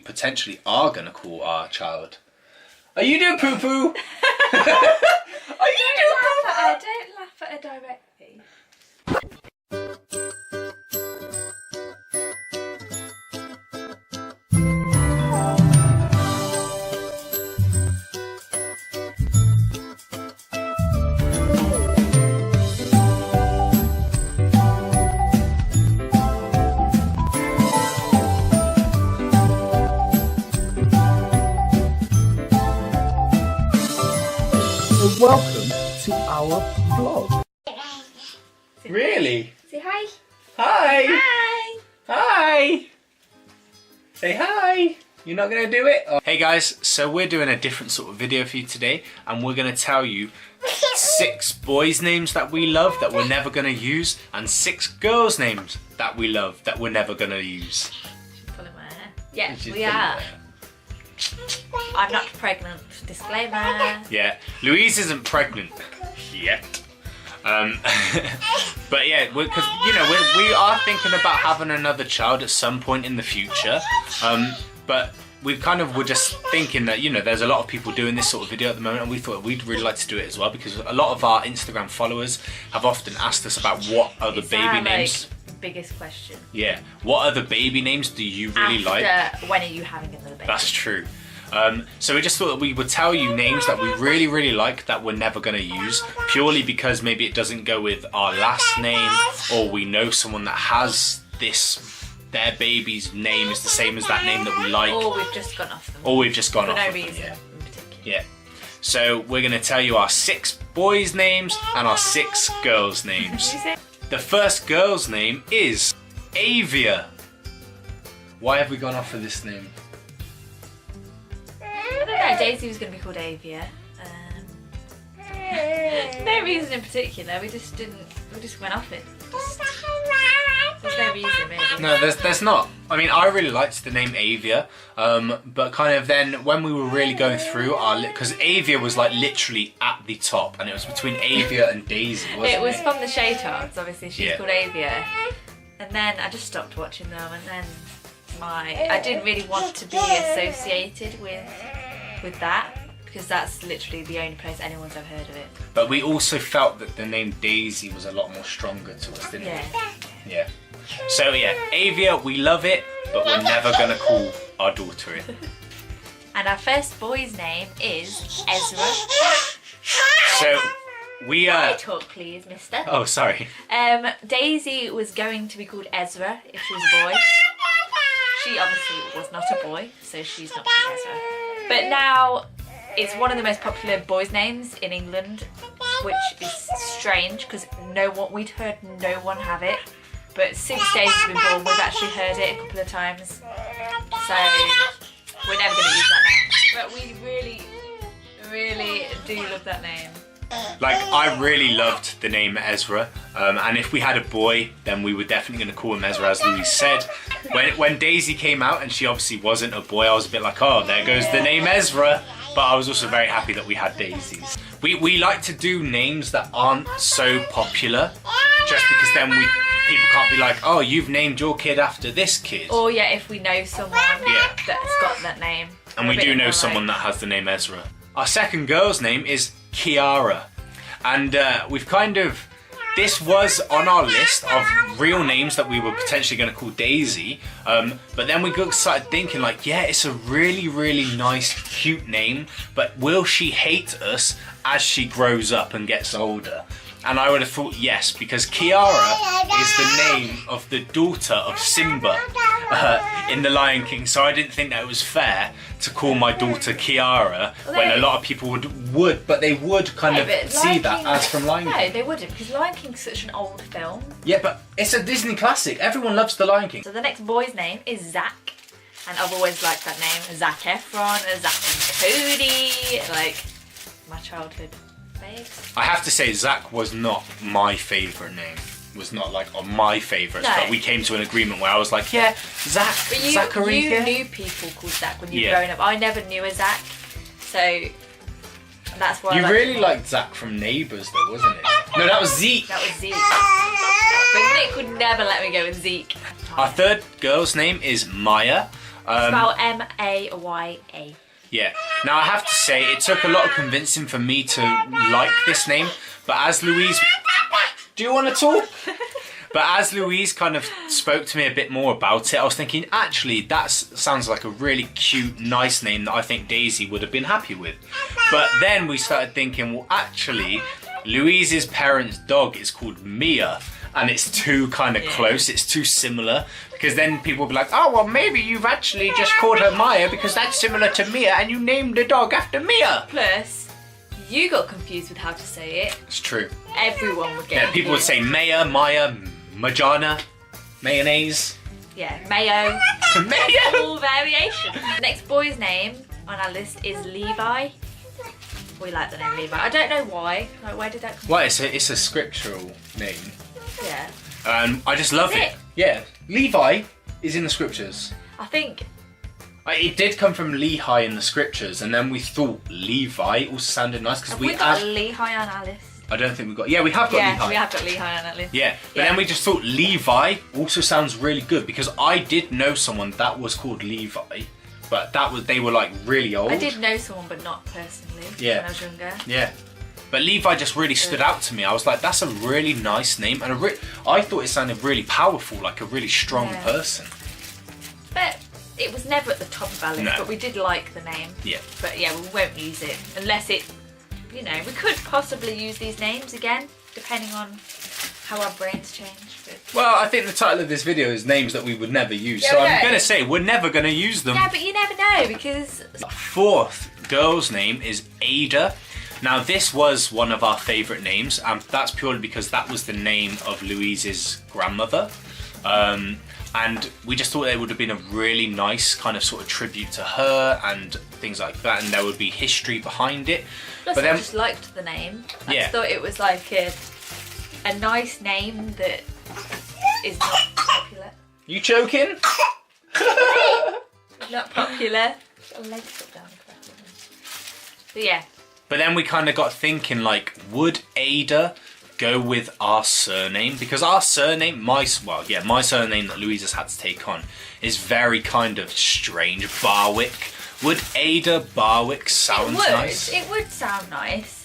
potentially are going to call our child. Are you doing poo-poo? Are you doing poo-poo? Don't laugh at her directly. Welcome to our vlog. Really? Say hi. Hi. Hi. Hi. Say hi. You're not going to do it? Hey guys, so we're doing a different sort of video for you today, and we're going to tell you 6 boys' names that we love that we're never going to use, and 6 girls' names that we love that we're never going to use. Pulling my hair. Yeah, She's we pulling are. her hair. I'm not pregnant. Disclaimer. Yeah, Louise isn't pregnant yet. But yeah, because you know we are thinking about having another child at some point in the future. But we kind of were just thinking that, you know, there's a lot of people doing this sort of video at the moment, and we thought we'd really like to do it as well, because a lot of our Instagram followers have often asked us about what are the baby names. Biggest question. Yeah, what other baby names do you really like? When are you having another baby? That's true. So we just thought that we would tell you names that we really, really like that we're never going to use, purely because maybe it doesn't go with our last name, or we know someone that has their baby's name is the same as that name that we like. Or we've just gone off them. Or we've just gone For off no of them, reason yeah. in particular. Yeah. So we're going to tell you our 6 boys' names and our 6 girls' names. The first girl's name is Avia. Why have we gone off of this name? I don't know, Daisy was going to be called Avia. No reason in particular, we just went off it. There's no reason really. No, there's not. I mean, I really liked the name Avia, but kind of then when we were really going through because Avia was like literally at the top, and it was between Avia and Daisy, wasn't it? It was from the Shaytards, obviously she's Yeah. called Avia. And then I just stopped watching them, and then I didn't really want to be associated with that, because that's literally the only place anyone's ever heard of it. But we also felt that the name Daisy was a lot more stronger to us, didn't Yeah. we? Yeah. So yeah, Avia, we love it, but we're never gonna call our daughter it. And our first boy's name is Ezra. So we Talk please, mister. Oh, sorry. Daisy was going to be called Ezra if she was a boy. She obviously was not a boy, so she's not called Ezra. But now it's one of the most popular boys' names in England, which is strange because we'd heard no one have it. But since Daisy's been born, we've actually heard it a couple of times. So we're never going to use that name. But we really, really do love that name. Like, I really loved the name Ezra, and if we had a boy, then we were definitely going to call him Ezra, as Louise said. When Daisy came out and she obviously wasn't a boy, I was a bit like, oh, there goes the name Ezra. But I was also very happy that we had Daisies. We like to do names that aren't so popular, just because then people can't be like, oh, you've named your kid after this kid. Or yeah, if we know someone that's got that name. And we do know someone that has the name Ezra. Our second girl's name is Kiara. And we've this was on our list of real names that we were potentially going to call Daisy. But then we started thinking like, yeah, it's a really, really nice, cute name. But will she hate us as she grows up and gets older? And I would have thought yes, because Kiara is the name of the daughter of Simba in The Lion King. So I didn't think that it was fair to call my daughter Kiara when a lot of people would, but they would kind of see that as from Lion King. No, they wouldn't, because Lion King's such an old film. Yeah, but it's a Disney classic. Everyone loves The Lion King. So the next boy's name is Zach, and I've always liked that name. Zac Efron, Zac and Cody, like my childhood faves. I have to say, Zach was not my favourite name. Was not like on my favourites, but we came to an agreement where I was like, yeah, Zach, But Zachary. you knew people called Zach when you were growing up. I never knew a Zach, so that's why. You really liked Zach from Neighbours, though, wasn't it? No, that was Zeke. That was Zeke. But Nick would never let me go with Zeke. Our third girl's name is Maya. Spell M-A-Y-A. Yeah. Now I have to say, it took a lot of convincing for me to like this name, but as Louise... Do you want to talk? But as Louise kind of spoke to me a bit more about it, I was thinking, actually, that sounds like a really cute, nice name that I think Daisy would have been happy with. But then we started thinking, well, actually, Louise's parents' dog is called Mia, and it's too kind of close, it's too similar, because then people will be like, oh, well, maybe you've actually just called her Maya because that's similar to Mia, and you named the dog after Mia. Plus, you got confused with how to say it. It's true. Everyone would get Yeah, people would say Maya, Maya, Majana, mayonnaise. Yeah, mayo. Mayo! All variation. Next boy's name on our list is Levi. We like the name Levi. I don't know why. Like, where did that come from? Well, it's a scriptural name. Yeah. I just love Is it. it? Yeah, Levi is in the scriptures. I think. It did come from Lehi in the scriptures, and then we thought Levi also sounded nice because Have we we got add. Lehi on our list? I don't think we got. Yeah, we have got Yeah, Lehi. we have got Lehi on that list. Yeah, but Yeah. then we just thought Levi also sounds really good because I did know someone that was called Levi, but they were like really old. I did know someone, but not personally. Yeah. When I was younger. Yeah. But Levi just really stood out to me. I was like, that's a really nice name, and I thought it sounded really powerful, like a really strong Yeah. person. But it was never at the top of our list. No. But we did like the name. Yeah. But yeah, we won't use it unless it. You know, we could possibly use these names again, depending on how our brains change. But... Well, I think the title of this video is names that we would never use, Yeah, so we I'm know. going to say we're never going to use them. Yeah, but you never know because. Fourth girl's name is Ada. Now, this was one of our favourite names, and that's purely because that was the name of Louise's grandmother. And we just thought it would have been a really nice kind of sort of tribute to her and things like that, and there would be history behind it. Plus, But I then, just liked the name. I Yeah. just thought it was like a nice name that is not popular. you joking? Not popular. Got a leg put down. But yeah, But then we kind of got thinking, like, would Ada go with our surname? Because our surname, my surname that Louise has had to take on is very kind of strange. Barwick. Would Ada Barwick sound nice? it would sound nice.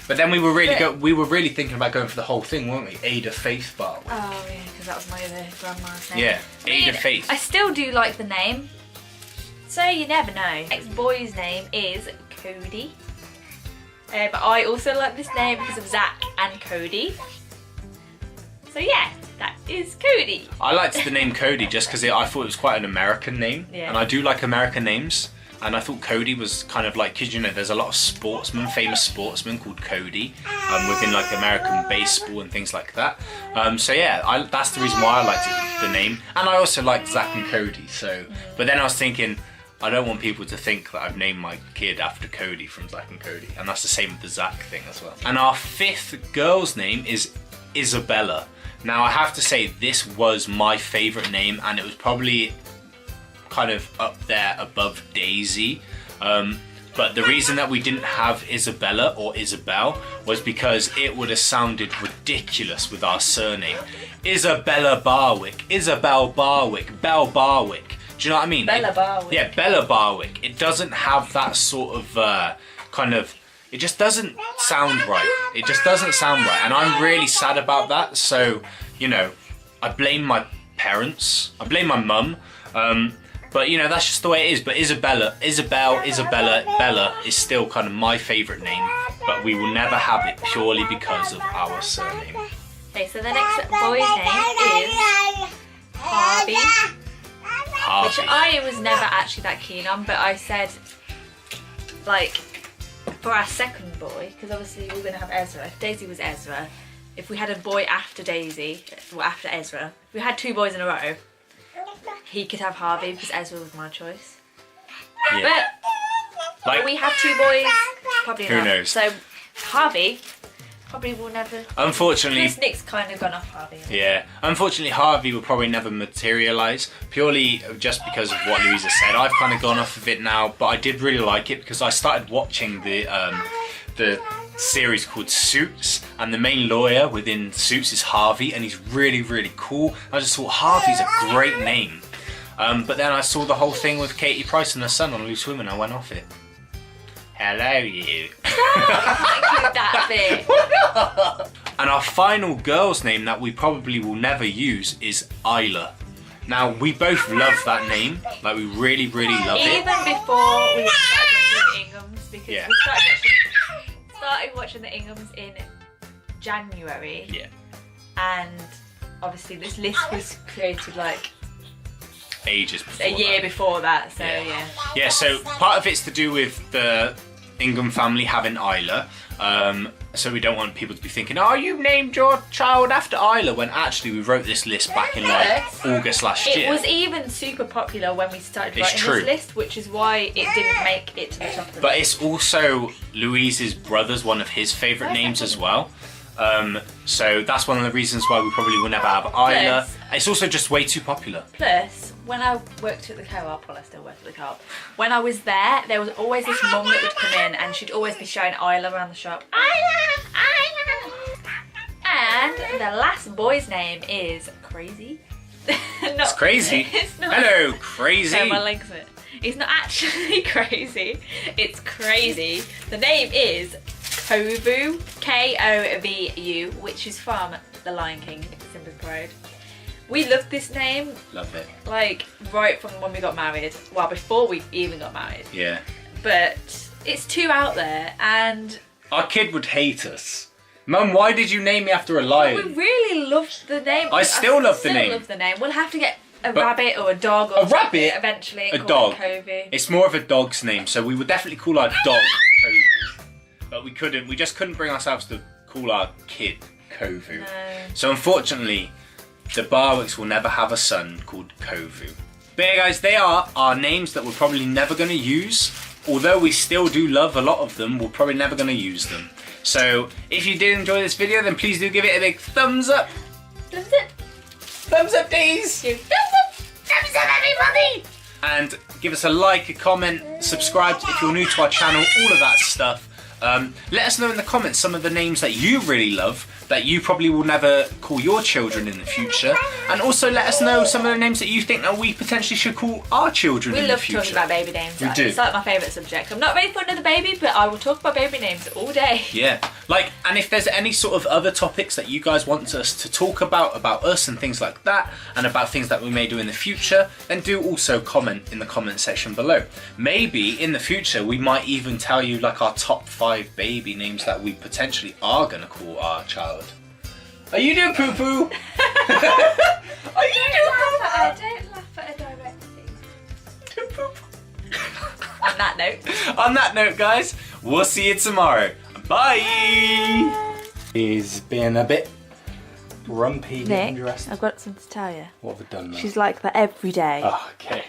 But then we were really But- we were really thinking about going for the whole thing, weren't we? Ada Faith Barwick. Oh yeah, because that was my other grandma's name. Yeah, I mean, Ada Faith. I still do like the name, so you never know. Next boy's name is Cody. But I also like this name because of Zach and Cody. So yeah, that is Cody. I liked the name Cody just because I thought it was quite an American name, Yeah. and I do like American names. And I thought Cody was kind of like, because you know, there's a lot of sportsmen, famous sportsmen called Cody, within like American baseball and things like that. So yeah, that's the reason why I liked the name. And I also liked Zach and Cody. So, but then I was thinking, I don't want people to think that I've named my kid after Cody from Zach and Cody. And that's the same with the Zach thing as well. And our fifth girl's name is Isabella. Now I have to say this was my favourite name, and it was probably kind of up there above Daisy. But the reason that we didn't have Isabella or Isabel was because it would have sounded ridiculous with our surname. Isabella Barwick, Isabel Barwick, Belle Barwick. Do you know what I mean? Bella Barwick. Yeah, Bella Barwick. It doesn't have that sort of kind of. It just doesn't sound right. It just doesn't sound right, and I'm really sad about that. So, you know, I blame my parents. I blame my mum. But you know, that's just the way it is. But Isabella, Bella is still kind of my favourite name. But we will never have it purely because of our surname. Okay, so the next boy's name is Harvey, which Harvey. I was never actually that keen on, but I said, like, for our second boy, because obviously we were going to have Ezra. If Daisy was Ezra, if we had a boy after Daisy, or after Ezra, if we had two boys in a row, he could have Harvey because Ezra was my choice. Yeah. But Like, will we have two boys? Probably Who not. knows? So Harvey probably will never. unfortunately, Chris Nick's kind of gone off Harvey. yeah. Unfortunately, Harvey will probably never materialise purely just because of what Louisa said. I've kind of gone off of it now, but I did really like it because I started watching the series called Suits, and the main lawyer within Suits is Harvey, and he's really, really cool. I just thought Harvey's a great name. But then I saw the whole thing with Katie Price and her son on Loose Women. I went off it. Hello, you. Include that bit. And our final girl's name that we probably will never use is Isla. Now, we both love that name. Like, we really, really love it. Even before we started watching the Inghams, because Yeah. we started watching the Inghams in January. Yeah. And obviously this list was created like Ages before a year that. before that, so Yeah. yeah. Yeah, so part of it's to do with the Ingham family having Isla. So we don't want people to be thinking, oh, you named your child after Isla, when actually we wrote this list back in like August last It year. was even super popular when we started It's writing true. this list, which is why it didn't make it to the top of the But list. it's also Louise's brother's one of his favourite names as well. So that's one of the reasons why we probably will never have Isla. Yes. It's also just way too popular. Plus, when I worked at the co-op, well I still work at the co-op, when I was there was always this mum that would come in and she'd always be showing Isla around the shop. Isla! Isla! And the last boy's name is Crazy. It's Crazy. It's not. Hello, Crazy. So my legs it. It's not actually Crazy. It's Crazy. The name is Kovu, Kovu, which is from The Lion King, Simba's Pride. We loved this name, Love it. like, right from when we got married. Well, before we even got married. Yeah. But it's too out there, and Our kid would hate us. Mum, why did you name me after a we lion? really loved the name. I still love the name. love the name. We'll have to get a But- rabbit or a dog or A rabbit? eventually. A call dog. it Kovu. It's more of a dog's name, so we would definitely call our dog Kovu. But we just couldn't bring ourselves to call our kid Kovu. No. So unfortunately, the Barwicks will never have a son called Kovu. But yeah, guys, they are our names that we're probably never going to use. Although we still do love a lot of them, we're probably never going to use them. So if you did enjoy this video, then please do give it a big thumbs up. Thumbs up. Thumbs up, please. Thumbs up. Thumbs up, everybody. And give us a like, a comment, subscribe if you're new to our channel, all of that stuff. Let us know in the comments some of the names that you really love that you probably will never call your children in the future, and also let us know some of the names that you think that we potentially should call our children We in the love future. talking about baby names. We do. It's like my favourite subject. I'm not very fond of the baby, but I will talk about baby names all day. Yeah, like, and if there's any sort of other topics that you guys want us to talk about us and things like that, and about things that we may do in the future, then do also comment in the comment section below. Maybe in the future we might even tell you like our top 5 baby names that we potentially are going to call our child. Are you doing poo poo? Are you doing poo poo? Don't laugh at a direct thing. Poo poo? On that note. On that note, guys, we'll see you tomorrow. Bye! He's been a bit grumpy getting dressed. I've got something to tell you. What have we done now? She's like that every day. Oh, okay.